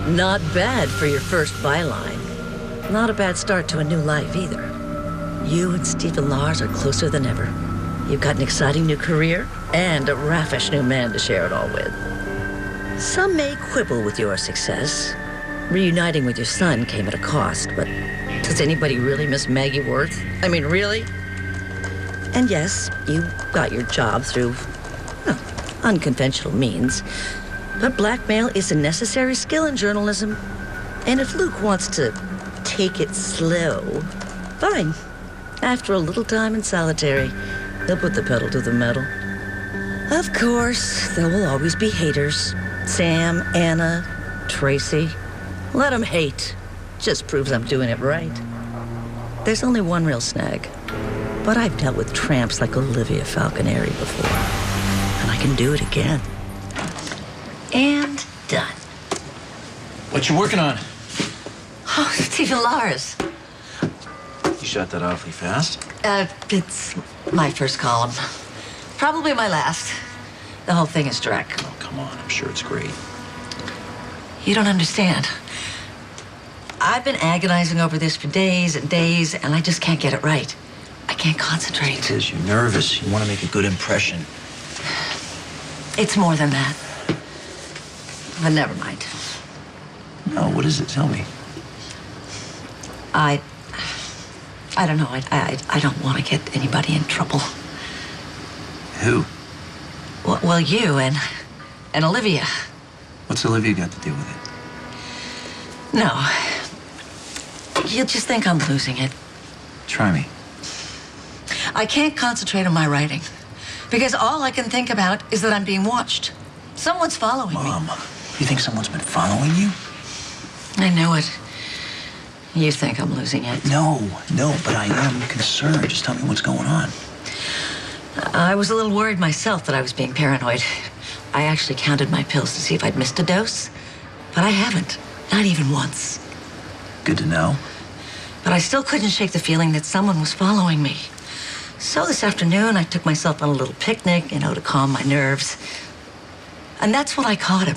Not bad for your first byline. Not a bad start to a new life either. You and Stephen Lars are closer than ever. You've got an exciting new career and a raffish new man to share it all with. Some may quibble with your success. Reuniting with your son came at a cost, but does anybody really miss Maggie Worth? I mean, really? And yes, you got your job through, well, unconventional means. But blackmail is a necessary skill in journalism. And if Luke wants to take it slow, fine. After a little time in solitary, he'll put the pedal to the metal. Of course, there will always be haters. Sam, Anna, Tracy. Let them hate. Just proves I'm doing it right. There's only one real snag. But I've dealt with tramps like Olivia Falconeri before. And I can do it again. And done. What you working on? Oh, Stephen Lars. You shot that awfully fast. It's my first column. Probably my last. The whole thing is direct. Oh, come on. I'm sure it's great. You don't understand. I've been agonizing over this for days and days, and I just can't get it right. I can't concentrate. It is. You're nervous. You want to make a good impression. It's more than that. But never mind. No, what is it? Tell me. I don't know. I don't want to get anybody in trouble. Who? Well, you and Olivia. What's Olivia got to do with it? No. You'll just think I'm losing it. Try me. I can't concentrate on my writing because all I can think about is that I'm being watched. Someone's following me. Mom, you think someone's been following you? I know it. You think I'm losing it. No, but I am concerned. Just tell me what's going on. I was a little worried myself that I was being paranoid. I actually counted my pills to see if I'd missed a dose, but I haven't. Not even once. Good to know. But I still couldn't shake the feeling that someone was following me. So this afternoon, I took myself on a little picnic, to calm my nerves. And that's when I caught him.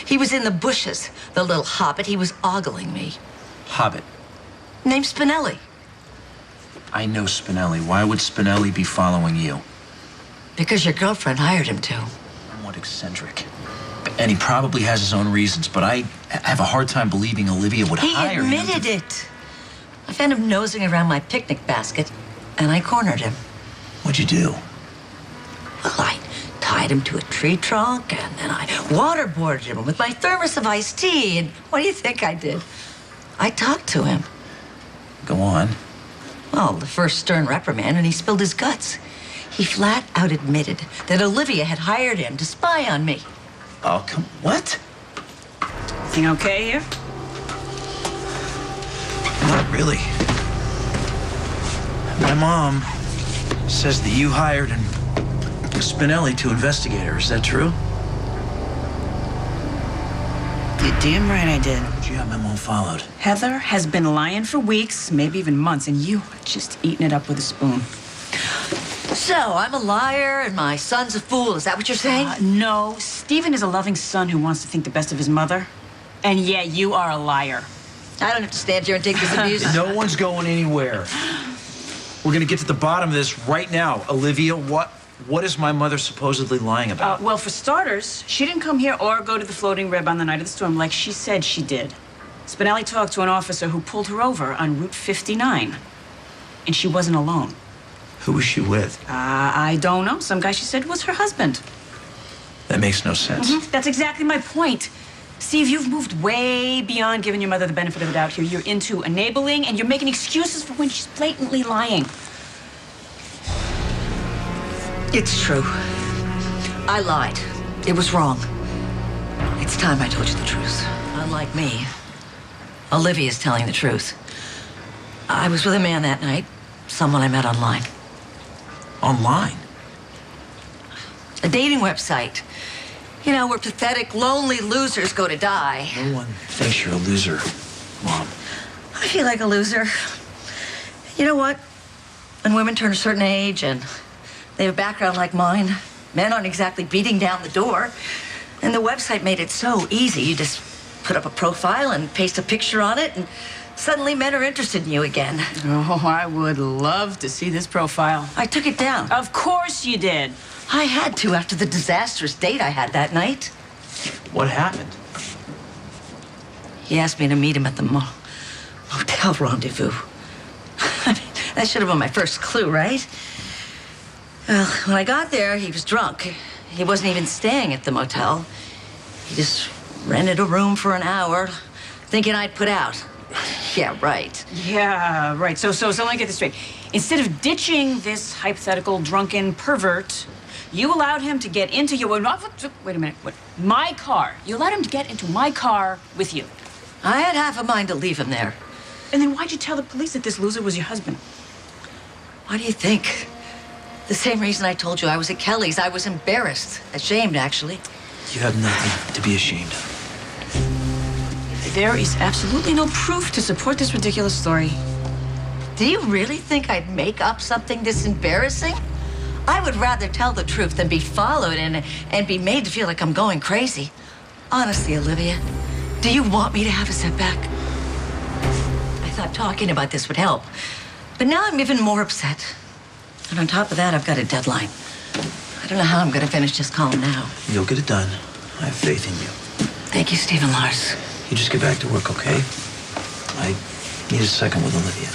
He was in the bushes, the little hobbit. He was ogling me. Hobbit. Named Spinelli. I know Spinelli. Why would Spinelli be following you? Because your girlfriend hired him to. Somewhat eccentric. And he probably has his own reasons, but I have a hard time believing Olivia would hire him. He admitted it. I found him nosing around my picnic basket, and I cornered him. What'd you do? Well, I tied him to a tree trunk, and then I waterboarded him with my thermos of iced tea. And what do you think I did? I talked to him. Go on. Well, the first stern reprimand, and he spilled his guts. He flat out admitted that Olivia had hired him to spy on me. Oh, come... What? Everything okay here? Not really. My mom says that you hired Spinelli to investigate her. Is that true? You're damn right I did. Would you have my mom followed? Heather has been lying for weeks, maybe even months, and you are just eating it up with a spoon. So, I'm a liar and my son's a fool. Is that what you're saying? No, Stephen is a loving son who wants to think the best of his mother. And yeah, you are a liar. I don't have to stand here and take this abuse. No one's going anywhere. We're gonna get to the bottom of this right now. Olivia, what is my mother supposedly lying about? Well, for starters, she didn't come here or go to the floating rib on the night of the storm like she said she did. Spinelli talked to an officer who pulled her over on Route 59. And she wasn't alone. Who was she with? I don't know. Some guy she said was her husband. That makes no sense. That's exactly my point. Steve, you've moved way beyond giving your mother the benefit of the doubt here. You're into enabling, and you're making excuses for when she's blatantly lying. It's true. I lied. It was wrong. It's time I told you the truth. Unlike me, Olivia's telling the truth. I was with a man that night, someone I met online. Online? A dating website. You know, where pathetic, lonely losers go to die. No one thinks you're a loser, Mom. I feel like a loser. You know what? When women turn a certain age and they have a background like mine, men aren't exactly beating down the door. And the website made it so easy. You just put up a profile and paste a picture on it, and suddenly men are interested in you again. Oh, I would love to see this profile. I took it down. Of course you did. I had to after the disastrous date I had that night. What happened? He asked me to meet him at the motel rendezvous. I mean, that should have been my first clue, right? Well, when I got there, he was drunk. He wasn't even staying at the motel. He just rented a room for an hour, thinking I'd put out. Yeah, right. Yeah, right. So let me get this straight. Instead of ditching this hypothetical drunken pervert, you allowed him to get into your... Wait a minute. What? My car. You allowed him to get into my car with you. I had half a mind to leave him there. And then why'd you tell the police that this loser was your husband? Why do you think? The same reason I told you I was at Kelly's. I was embarrassed. Ashamed, actually. You have nothing to be ashamed of. There is absolutely no proof to support this ridiculous story. Do you really think I'd make up something this embarrassing? I would rather tell the truth than be followed and be made to feel like I'm going crazy. Honestly, Olivia, do you want me to have a setback? I thought talking about this would help, but now I'm even more upset. And on top of that, I've got a deadline. I don't know how I'm going to finish this column now. You'll get it done. I have faith in you. Thank you, Stephen Lars. You just get back to work, okay? I need a second with Olivia.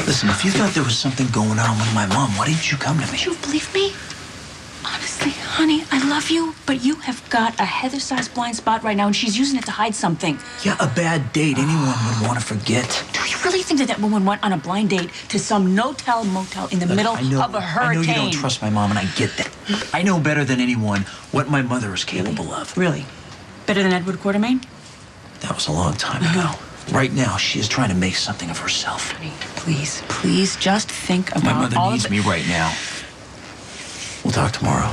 Listen, if you thought there was something going on with my mom, why didn't you come to me? You believe me? Honestly, honey, I love you, but you have got a Heather-sized blind spot right now, and she's using it to hide something. Yeah, a bad date. Anyone would want to forget. Do you really think that woman went on a blind date to some no-tell motel in the middle of a hurricane? I know you don't trust my mom, and I get that. I know better than anyone what my mother is capable of. Really? Better than Edward Quartermain? That was a long time ago. Right now, she is trying to make something of herself. Honey, please just think about My mother all needs of me right now. We'll talk tomorrow.